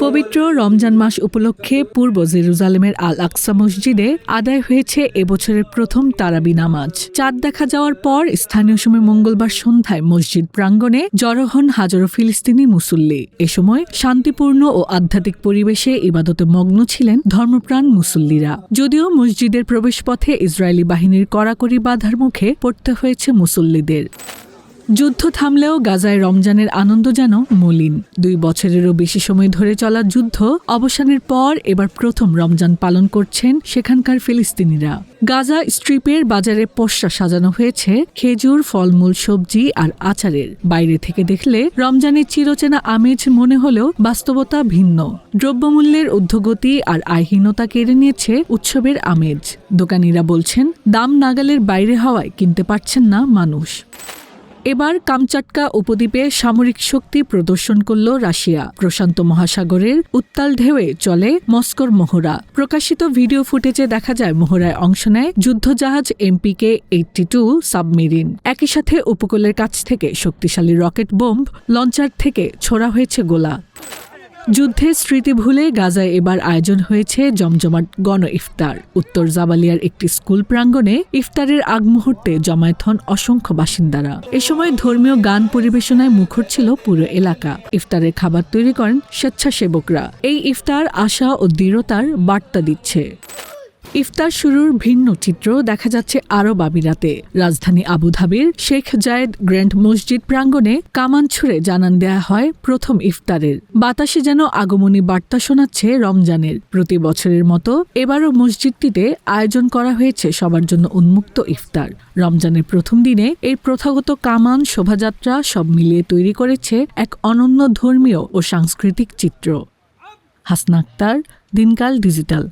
পবিত্র রমজান মাস উপলক্ষে পূর্ব জেরুজালেমের আল আকসা মসজিদে আদায় হয়েছে এবছরের প্রথম তারাবি নামাজ। চাঁদ দেখা যাওয়ার পর স্থানীয় সময় মঙ্গলবার সন্ধ্যায় মসজিদ প্রাঙ্গণে জড়ো হন হাজারো ফিলিস্তিনি মুসল্লি। এ সময় শান্তিপূর্ণ ও আধ্যাত্মিক পরিবেশে ইবাদতে মগ্ন ছিলেন ধর্মপ্রাণ মুসল্লিরা। যদিও মসজিদের প্রবেশপথে ইসরায়েলি বাহিনীর কড়াকড়ি বাধার মুখে পড়তে হয়েছে মুসল্লিদের। যুদ্ধ থামলেও গাজায় রমজানের আনন্দ যেন মলিন। 2 বছরেরও বেশি সময় ধরে চলা যুদ্ধ অবসানের পর এবার প্রথম রমজান পালন করছেন সেখানকার ফিলিস্তিনিরা। গাজা স্ট্রিপের বাজারে পসরা সাজানো হয়েছে খেজুর, ফলমূল, সবজি আর আচারের। বাইরে থেকে দেখলে রমজানের চিরচেনা আমেজ মনে হলেও বাস্তবতা ভিন্ন। দ্রব্যমূল্যের ঊর্ধ্বগতি আর আয়হীনতা কেড়ে নিয়েছে উৎসবের আমেজ। দোকানিরা বলছেন, দাম নাগালের বাইরে হওয়ায় কিনতে পারছেন না মানুষ। এবার কামচাটকা উপদ্বীপে সামরিক শক্তি প্রদর্শন করল রাশিয়া। প্রশান্ত মহাসাগরের উত্তাল ঢেউয়ে চলে মস্কোর মহড়া। প্রকাশিত ভিডিও ফুটেজে দেখা যায় মহড়ায় অংশ নেয় যুদ্ধজাহাজ MPK-82 সাবমেরিন। একই সাথে উপকূলের কাছ থেকে শক্তিশালী রকেট বোম্ব লঞ্চার থেকে ছোড়া হয়েছে গোলা। যুদ্ধের স্মৃতি ভুলে গাজায় এবার আয়োজন হয়েছে জমজমাট গণ ইফতার। উত্তর জাবালিয়ার একটি স্কুল প্রাঙ্গণে ইফতারের আগ মুহূর্তে জমায়েত হন অসংখ্য বাসিন্দারা। এ সময় ধর্মীয় গান পরিবেশনায় মুখর ছিল পুরো এলাকা। ইফতারের খাবার তৈরি করেন স্বেচ্ছাসেবকরা। এই ইফতার আশা ও দৃঢ়তার বার্তা দিচ্ছে। ইফতার শুরুর ভিন্ন চিত্র দেখা যাচ্ছে আরব আমিরাতে। রাজধানী আবুধাবির শেখ জায়েদ গ্র্যান্ড মসজিদ প্রাঙ্গণে কামান ছুড়ে জানান দেয়া হয় প্রথম ইফতারের। বাতাসে যেন আগমনী বার্তা শোনাচ্ছে রমজানের। প্রতি বছরের মতো এবারও মসজিদটিতে আয়োজন করা হয়েছে সবার জন্য উন্মুক্ত ইফতার। রমজানের প্রথম দিনে এই প্রথাগত কামান শোভাযাত্রা সব মিলিয়ে তৈরি করেছে এক অনন্য ধর্মীয় ও সাংস্কৃতিক চিত্র। হাসনা আক্তার, দিনকাল ডিজিটাল।